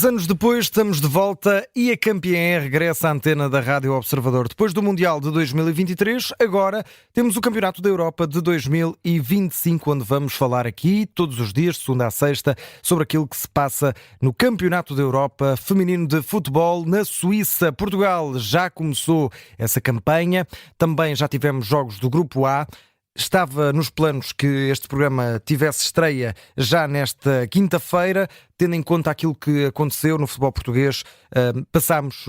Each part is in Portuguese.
2 anos depois estamos de volta e a Campeã regressa à antena da Rádio Observador. Depois do Mundial de 2023, agora temos o Campeonato da Europa de 2025, onde vamos falar aqui todos os dias, de segunda a sexta, sobre aquilo que se passa no Campeonato da Europa feminino de futebol na Suíça. Portugal já começou essa campanha, também já tivemos jogos do Grupo A. Estava nos planos que este programa tivesse estreia já nesta quinta-feira, tendo em conta aquilo que aconteceu no futebol português. Passámos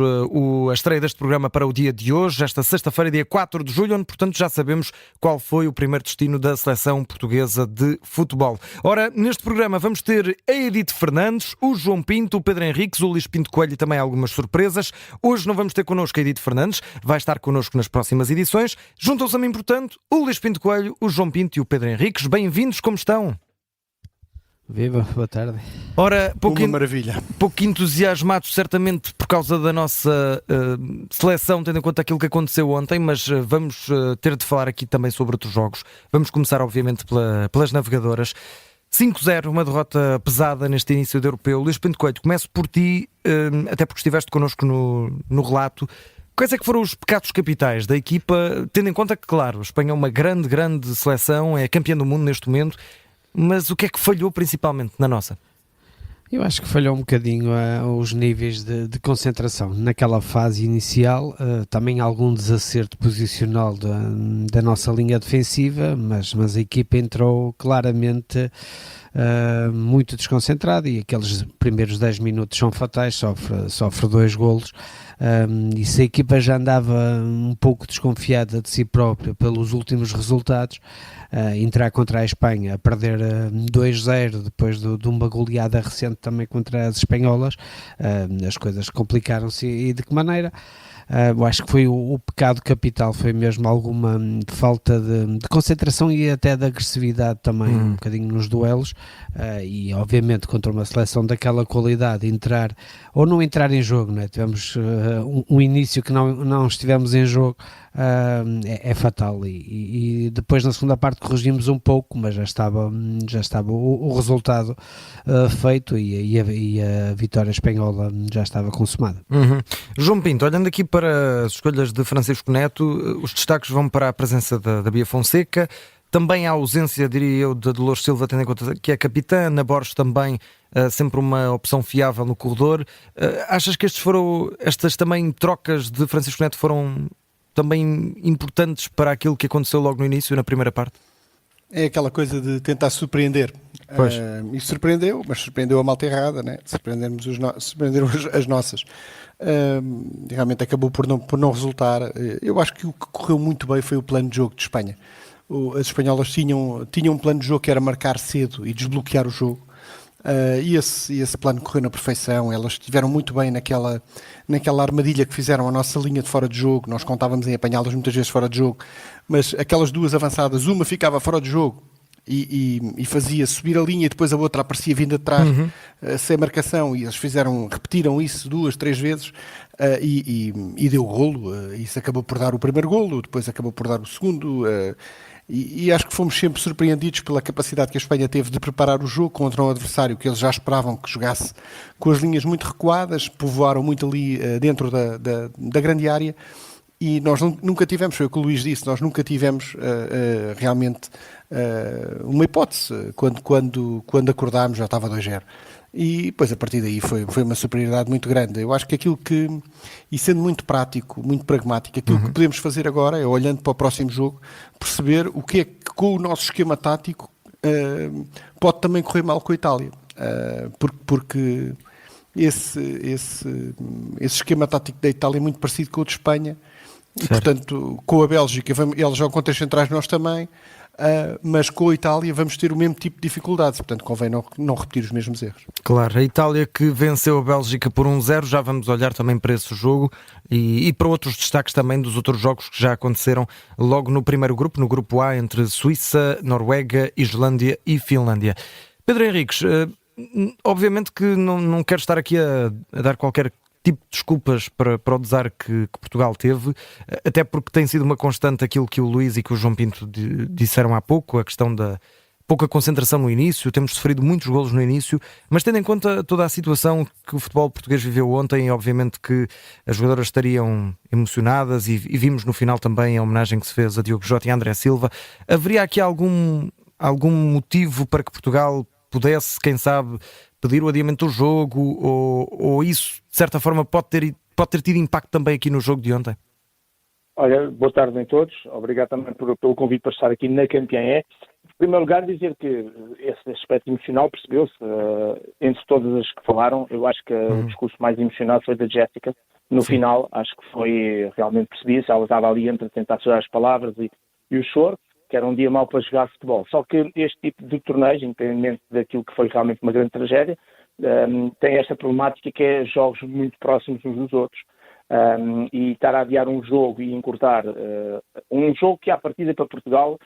a estreia deste programa para o dia de hoje, esta sexta-feira, dia 4 de julho, onde, portanto, já sabemos qual foi o primeiro destino da seleção portuguesa de futebol. Ora, neste programa vamos ter a Edith Fernandes, o João Pinto, o Pedro Henriques, o Luís Pinto Coelho e também algumas surpresas. Hoje não vamos ter connosco a Edith Fernandes, vai estar connosco nas próximas edições. Juntam-se a mim, portanto, o Luís Pinto Coelho, o João Pinto e o Pedro Henriques. Bem-vindos, como estão? Viva, boa tarde. Ora, Uma maravilha. Pouco entusiasmados certamente por causa da nossa seleção, tendo em conta aquilo que aconteceu ontem, mas vamos ter de falar aqui também sobre outros jogos. Vamos começar obviamente pelas navegadoras. 5-0, uma derrota pesada neste início de europeu. Luís Pinto Coelho, começo por ti, até porque estiveste connosco no relato. Quais é que foram os pecados capitais da equipa, tendo em conta que, claro, a Espanha é uma grande seleção, é campeã do mundo neste momento, mas o que é que falhou principalmente na nossa? Eu acho que falhou um bocadinho os níveis de concentração naquela fase inicial, também algum desacerto posicional da nossa linha defensiva, mas a equipa entrou claramente muito desconcentrada e aqueles primeiros 10 minutos são fatais, sofre 2 golos. E se a equipa já andava um pouco desconfiada de si própria pelos últimos resultados, entrar contra a Espanha, a perder 2-0 depois de uma goleada recente também contra as espanholas, as coisas complicaram-se. E de que maneira? Eu acho que foi o pecado capital, foi mesmo alguma falta de concentração e até de agressividade também, um bocadinho nos duelos, e obviamente contra uma seleção daquela qualidade, entrar ou não entrar em jogo, não é? Tivemos um início que não estivemos em jogo, é fatal, e depois na segunda parte corrigimos um pouco, mas já estava o resultado feito e a vitória espanhola já estava consumada. João Pinto, olhando aqui para as escolhas de Francisco Neto, os destaques vão para a presença da Bia Fonseca, também a ausência, diria eu, da Dolores Silva, tendo em conta que é capitã. Ana Borges também sempre uma opção fiável no corredor. Achas que estas também trocas de Francisco Neto foram também importantes para aquilo que aconteceu logo no início, na primeira parte? É aquela coisa de tentar surpreender. E surpreendeu, mas surpreendeu a malta errada, né? Surpreenderam as nossas. Realmente acabou por não resultar. Eu acho que o que correu muito bem foi o plano de jogo de Espanha. As espanholas tinham um plano de jogo que era marcar cedo e desbloquear o jogo. E esse plano correu na perfeição. Elas estiveram muito bem naquela armadilha que fizeram a nossa linha de fora de jogo. Nós contávamos em apanhá-las muitas vezes fora de jogo, mas aquelas duas avançadas, uma ficava fora de jogo e fazia subir a linha e depois a outra aparecia vindo atrás, sem marcação, e eles repetiram isso 2, 3 vezes, e deu golo. Isso acabou por dar o primeiro golo, depois acabou por dar o segundo. E acho que fomos sempre surpreendidos pela capacidade que a Espanha teve de preparar o jogo contra um adversário que eles já esperavam que jogasse com as linhas muito recuadas, povoaram muito ali dentro da grande área, e nós nunca tivemos, foi o que o Luís disse, nós nunca tivemos realmente uma hipótese. Quando acordámos já estava 2-0. E depois a partir daí foi uma superioridade muito grande. Eu acho que e sendo muito prático, muito pragmático, aquilo que podemos fazer agora é, olhando para o próximo jogo, perceber o que é que com o nosso esquema tático pode também correr mal com a Itália. Porque esse esquema tático da Itália é muito parecido com o de Espanha. E, portanto, com a Bélgica, eles jogam com 3 centrais, nós também. Mas com a Itália vamos ter o mesmo tipo de dificuldades, portanto convém não repetir os mesmos erros. Claro, a Itália que venceu a Bélgica por 1-0, já vamos olhar também para esse jogo e para outros destaques também dos outros jogos que já aconteceram logo no primeiro grupo, no grupo A, entre Suíça, Noruega, Islândia e Finlândia. Pedro Henriques, obviamente que não quero estar aqui a dar qualquer tipo de desculpas para o desar que Portugal teve, até porque tem sido uma constante aquilo que o Luís e que o João Pinto disseram há pouco, a questão pouca concentração no início, temos sofrido muitos golos no início, mas tendo em conta toda a situação que o futebol português viveu ontem, obviamente que as jogadoras estariam emocionadas e vimos no final também a homenagem que se fez a Diogo Jota e a André Silva, haveria aqui algum motivo para que Portugal pudesse, quem sabe, pedir o adiamento do jogo, ou isso, de certa forma, pode ter tido impacto também aqui no jogo de ontem? Olha, boa tarde a todos. Obrigado também pelo convite para estar aqui na Campeã É. Em primeiro lugar, dizer que esse aspecto emocional percebeu-se entre todas as que falaram. Eu acho que o discurso mais emocionado foi da Jéssica. No final, acho que foi realmente percebido. Ela estava ali entre tentar segurar as palavras e o choro, que era um dia mau para jogar futebol. Só que este tipo de torneios, independentemente daquilo que foi realmente uma grande tragédia, tem esta problemática que é jogos muito próximos uns dos outros. E estar a adiar um jogo e encurtar um jogo que, à partida para Portugal,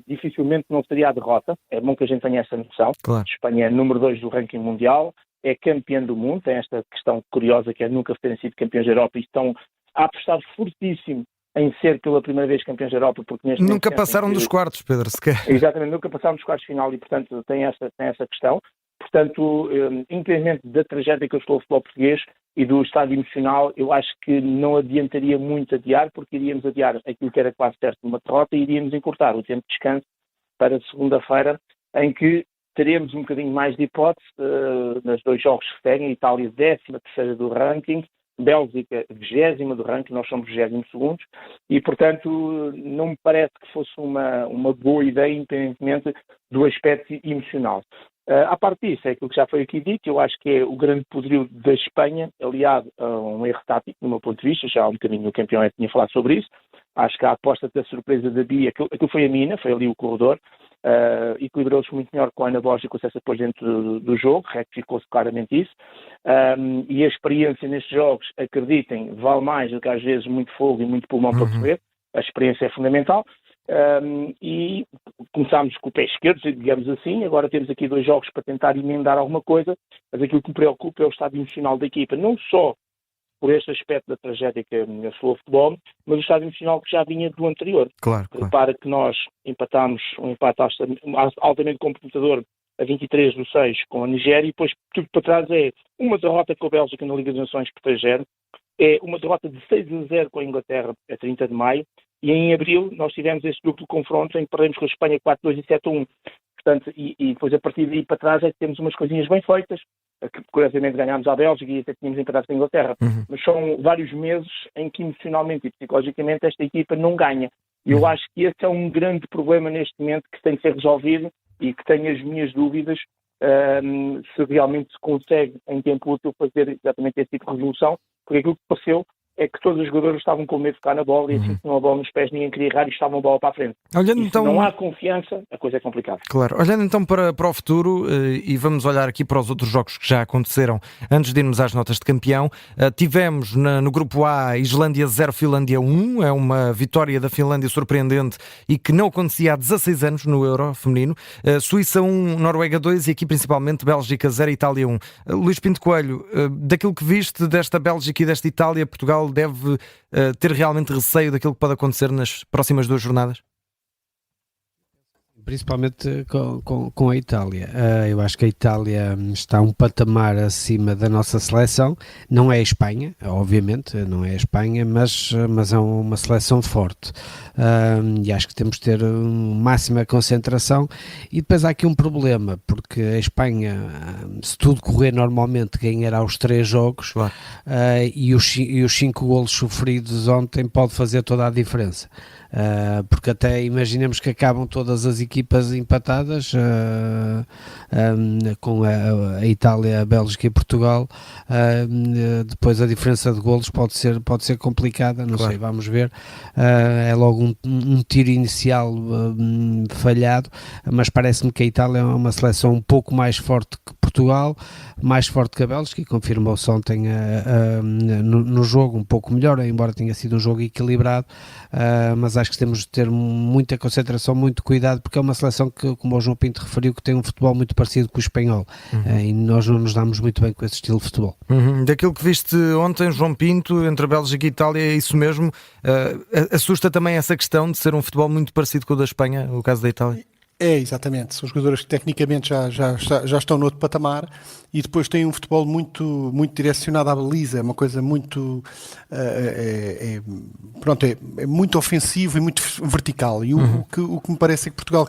dificilmente não seria a derrota. É bom que a gente tenha essa noção. Claro. Espanha é número 2 do ranking mundial, é campeã do mundo, tem esta questão curiosa que é nunca terem sido campeões da Europa e estão a apostar fortíssimo em ser pela primeira vez campeões da Europa, porque nunca passaram dos quartos, Pedro, sequer. Exatamente, nunca passaram dos quartos de final e, portanto, tem essa questão. Portanto, independentemente da tragédia que eu estou a futebol português e do estado emocional, eu acho que não adiantaria muito adiar, porque iríamos adiar aquilo que era quase certo uma derrota e iríamos encurtar o tempo de descanso para segunda-feira, em que teremos um bocadinho mais de hipótese nos dois jogos que seguem. Itália 13ª do ranking, Bélgica 20ª do ranking, nós somos 22º, e portanto não me parece que fosse uma boa ideia, independentemente do aspecto emocional. À parte disso, é aquilo que já foi aqui dito, eu acho que é o grande poderio da Espanha, aliado a um erro tático, do meu ponto de vista, já há um bocadinho o campeão tinha falado sobre isso. Acho que a aposta da surpresa da Bia, aquilo foi a mina, foi ali o corredor, equilibrou-se muito melhor com a Ana Borges e com o César depois dentro do jogo, retificou-se claramente isso, e a experiência nestes jogos, acreditem, vale mais do que às vezes muito fogo e muito pulmão para perceber, a experiência é fundamental. E começámos com o pé esquerdo, digamos assim. Agora temos aqui 2 jogos para tentar emendar alguma coisa, mas aquilo que me preocupa é o estado emocional da equipa, não só por este aspecto da tragédia que assolou o futebol, mas o estado emocional que já vinha do anterior. Claro. Repara que nós empatámos um empate altamente comprometedor a 23/6 com a Nigéria, e depois tudo para trás é uma derrota com a Bélgica na Liga das Nações por 3-0, é uma derrota de 6-0 com a Inglaterra a 30 de maio, e em abril nós tivemos esse duplo confronto em que perdemos com a Espanha 4-2 e 7-1. Portanto, e depois a partir daí para trás é que temos umas coisinhas bem feitas, que curiosamente ganhámos à Bélgica e até tínhamos empatado com a Inglaterra. Mas são vários meses em que emocionalmente e psicologicamente esta equipa não ganha. E eu acho que esse é um grande problema neste momento que tem que ser resolvido e que tenho as minhas dúvidas se realmente se consegue em tempo útil fazer exatamente esse tipo de resolução, porque aquilo que pareceu é que todos os jogadores estavam com medo de ficar na bola e assim que tinham a bola nos pés ninguém queria errar e estavam a bola para a frente. Olhando, então, não há confiança, a coisa é complicada. Claro. Olhando então para o futuro, e vamos olhar aqui para os outros jogos que já aconteceram antes de irmos às notas de campeão. Tivemos no grupo A Islândia 0, Finlândia 1, é uma vitória da Finlândia surpreendente e que não acontecia há 16 anos no Euro feminino. Suíça 1, Noruega 2 e aqui principalmente Bélgica 0, Itália 1. Luís Pinto Coelho, daquilo que viste desta Bélgica e desta Itália, Portugal deve ter realmente receio daquilo que pode acontecer nas próximas 2 jornadas? Principalmente com a Itália. Eu acho que a Itália está um patamar acima da nossa seleção. Não é a Espanha, obviamente, não é a Espanha, mas é uma seleção forte. E acho que temos de ter máxima concentração. E depois há aqui um problema, porque a Espanha, se tudo correr normalmente, ganhará os 3 jogos, claro. E os 5 golos sofridos ontem pode fazer toda a diferença. Porque até imaginemos que acabam todas as equipas empatadas, com a Itália, a Bélgica e Portugal, depois a diferença de golos pode ser complicada, não sei, vamos ver. É logo um tiro inicial falhado, mas parece-me que a Itália é uma seleção um pouco mais forte que Portugal, mais forte que a Bélgica, e confirmou-se ontem no jogo um pouco melhor, embora tenha sido um jogo equilibrado, mas acho que temos de ter muita concentração, muito cuidado, porque é uma seleção que, como o João Pinto referiu, que tem um futebol muito parecido com o espanhol, e nós não nos damos muito bem com esse estilo de futebol. Daquilo que viste ontem, João Pinto, entre a Bélgica e a Itália, é isso mesmo? Assusta também essa questão de ser um futebol muito parecido com o da Espanha, o caso da Itália? É, exatamente. São jogadoras que tecnicamente já estão no outro patamar e depois têm um futebol muito direcionado à baliza, uma coisa muito pronto, é muito ofensivo e muito vertical. E o que me parece é que Portugal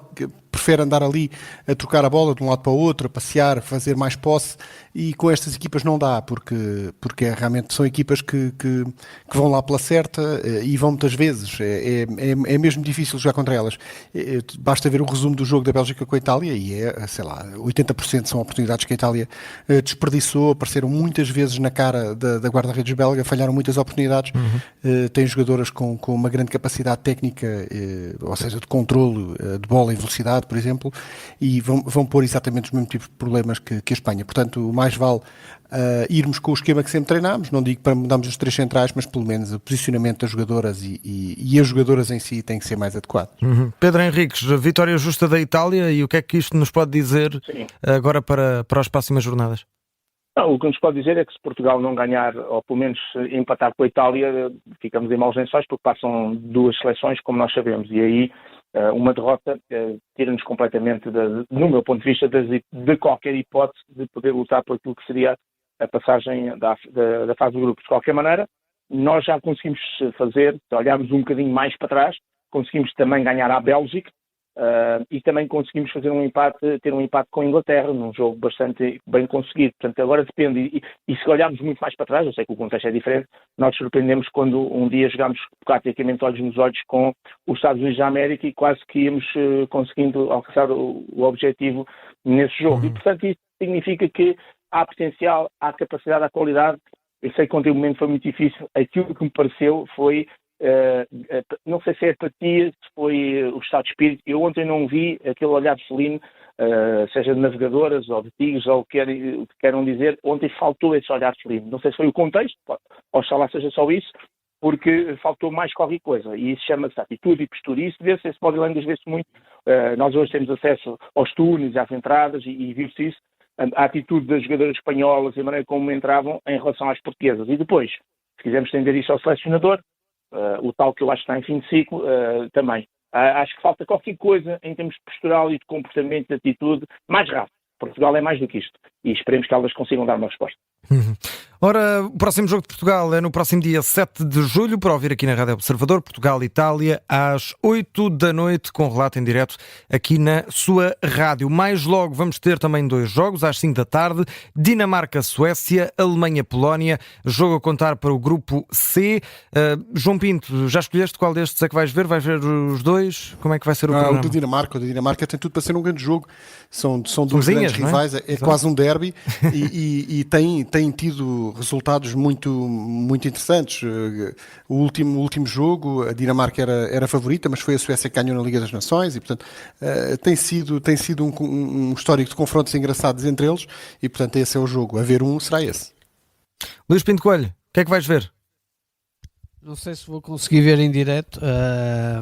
prefere andar ali a trocar a bola de um lado para o outro, a passear, fazer mais posse, e com estas equipas não dá, porque realmente são equipas que vão lá pela certa e vão muitas vezes. É mesmo difícil jogar contra elas. Basta ver o resumo do jogo da Bélgica com a Itália e sei lá, 80% são oportunidades que a Itália desperdiçou, apareceram muitas vezes na cara da guarda-redes belga, falharam muitas oportunidades. Tem jogadoras com uma grande capacidade técnica, ou seja, de controlo de bola e velocidade, por exemplo, e vão pôr exatamente os mesmos tipos de problemas que a Espanha. Portanto, mais vale irmos com o esquema que sempre treinámos, não digo para mudarmos os três centrais, mas pelo menos o posicionamento das jogadoras e as jogadoras em si tem que ser mais adequado. Pedro Henriques, vitória justa da Itália, e o que é que isto nos pode dizer agora para as próximas jornadas? Não, o que nos pode dizer é que se Portugal não ganhar, ou pelo menos empatar com a Itália, ficamos em maus lençóis, porque passam duas seleções, como nós sabemos, e aí uma derrota tira-nos completamente, no meu ponto de vista, de qualquer hipótese de poder lutar por aquilo que seria a passagem da fase do grupo. De qualquer maneira, nós já conseguimos fazer, se olharmos um bocadinho mais para trás, conseguimos também ganhar à Bélgica, e também conseguimos fazer ter um empate com a Inglaterra, num jogo bastante bem conseguido. Portanto, agora depende, e se olharmos muito mais para trás, eu sei que o contexto é diferente, nós surpreendemos quando um dia jogámos praticamente olhos nos olhos com os Estados Unidos da América e quase que íamos conseguindo alcançar o objetivo nesse jogo. E, portanto, isso significa que há potencial, há capacidade, há qualidade. Eu sei que ontem o momento foi muito difícil. Aquilo que me pareceu foi não sei se é apatia, se foi o estado de espírito. Eu ontem não vi aquele olhar de Celino, seja de navegadoras ou de tigres ou o que queiram dizer. Ontem faltou esse olhar de Celino. Não sei se foi o contexto, oxalá seja só isso, porque faltou mais qualquer coisa. E isso chama-se atitude e postura. E isso vê-se, esse body language vê-se muito. Nós hoje temos acesso aos túneis, às entradas, e viu-se isso. A atitude das jogadoras espanholas e a maneira como entravam em relação às portuguesas. E depois, se quisermos estender isso ao selecionador, o tal que eu acho que está em fim de ciclo, também. Acho que falta qualquer coisa em termos de postural e de comportamento, de atitude, mais rápido. Portugal é mais do que isto. E esperemos que elas consigam dar uma resposta. Ora, o próximo jogo de Portugal é no próximo dia 7 de julho, para ouvir aqui na Rádio Observador, Portugal-Itália, às 8 da noite, com relato em direto aqui na sua rádio. Mais logo vamos ter também dois jogos, às 5 da tarde, Dinamarca-Suécia, Alemanha-Polónia, jogo a contar para o grupo C. João Pinto, já escolheste qual destes é que vais ver? Vais ver os dois? Como é que vai ser o programa? O da Dinamarca tem tudo para ser um grande jogo. São duas grandes rivais, é quase um derby e tem tido resultados muito interessantes. O último jogo, a Dinamarca era favorita, mas foi a Suécia que ganhou na Liga das Nações e, portanto, tem sido um histórico de confrontos engraçados entre eles e, portanto, esse é o jogo. A ver será esse. Luís Pinto Coelho, o que é que vais ver? Não sei se vou conseguir ver em direto,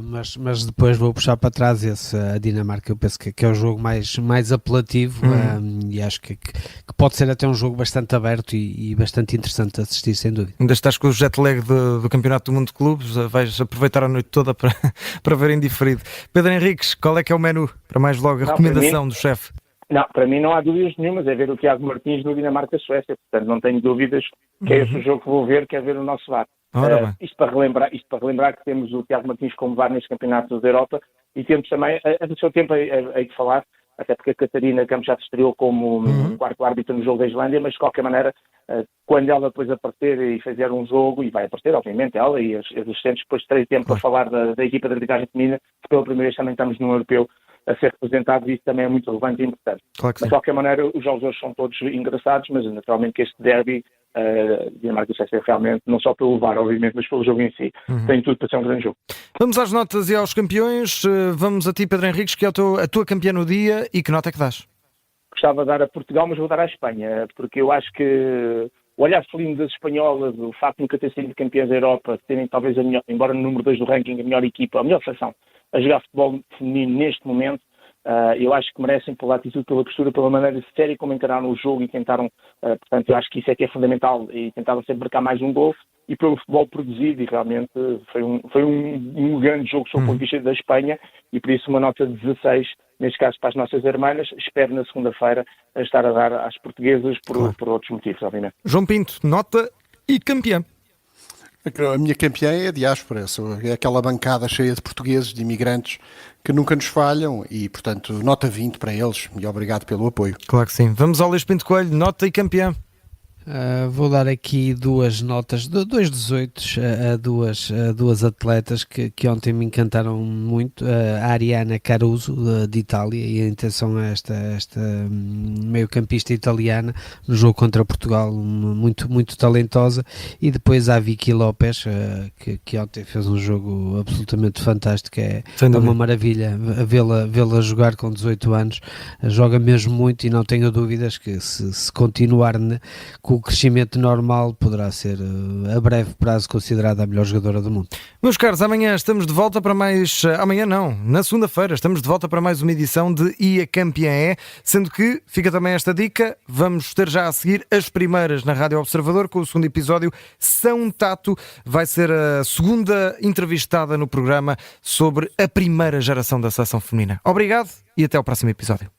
mas depois vou puxar para trás a Dinamarca. Eu penso que é o jogo mais apelativo e acho que pode ser até um jogo bastante aberto e bastante interessante de assistir, sem dúvida. Ainda estás com o jet lag do Campeonato do Mundo de Clubes, vais aproveitar a noite toda para ver em diferido. Pedro Henriques, qual é que é o menu para mais logo a recomendação do chefe? Não, para mim não há dúvidas nenhumas, é ver o Tiago Martins no Dinamarca-Suécia, portanto não tenho dúvidas que é esse o jogo que vou ver, que é ver o nosso VAR. Isto para relembrar que temos o Tiago Martins como VAR neste campeonato da Europa e temos também, do seu tempo aí de falar, até porque a Catarina Campos já se estreou como quarto árbitro no jogo da Islândia, mas de qualquer maneira, quando ela depois aparecer e fizer um jogo, e vai aparecer obviamente ela e as assistentes, depois terei tempo para falar da equipa de arbitragem feminina, que pela primeira vez também estamos num europeu a ser representado, e isso também é muito relevante e importante. Claro que mas de qualquer maneira, os jogos hoje são todos engraçados, mas naturalmente que este derby Dinamarca-Suécia realmente, não só pelo VAR, obviamente, mas pelo jogo em si, tem tudo para ser um grande jogo. Vamos às notas e aos campeões. Vamos a ti, Pedro Henriques, que é a tua campeã no dia, e que nota é que dás? Gostava de dar a Portugal, mas vou dar à Espanha, porque eu acho que o olhar felino das espanholas, o facto de nunca ter sido campeãs da Europa, terem talvez a melhor, embora no número 2 do ranking, a melhor equipa, a melhor seleção a jogar futebol feminino neste momento, eu acho que merecem pela atitude, pela postura, pela maneira séria como encararam o jogo e tentaram, portanto, eu acho que isso é que é fundamental, e tentaram sempre marcar mais um gol. e pelo futebol produzido, e realmente foi um grande jogo sob o ponto de vista da Espanha, e por isso uma nota de 16, neste caso para as nossas irmãs. Espero na segunda-feira estar a dar às portuguesas por outros motivos, obviamente. João Pinto, nota e campeã. A minha campeã é a diáspora, é aquela bancada cheia de portugueses, de imigrantes, que nunca nos falham e, portanto, nota 20 para eles e obrigado pelo apoio. Claro que sim. Vamos ao Luís Pinto Coelho, nota e campeã. Vou dar aqui duas notas, dois 18 a duas atletas que ontem me encantaram muito. A Ariana Caruso, de Itália, e a intenção a esta meio-campista italiana no jogo contra Portugal, muito, muito talentosa. E depois a Vicky Lopes, que ontem fez um jogo absolutamente fantástico. É uma maravilha vê-la jogar com 18 anos. Joga mesmo muito e não tenho dúvidas que se continuar com o crescimento normal, poderá ser a breve prazo considerada a melhor jogadora do mundo. Meus caros, amanhã estamos de volta para mais... Amanhã não, na segunda-feira estamos de volta para mais uma edição de E a Campeã é, sendo que fica também esta dica, vamos ter já a seguir as primeiras na Rádio Observador com o segundo episódio. São Tato vai ser a segunda entrevistada no programa sobre a primeira geração da seleção feminina. Obrigado e até ao próximo episódio.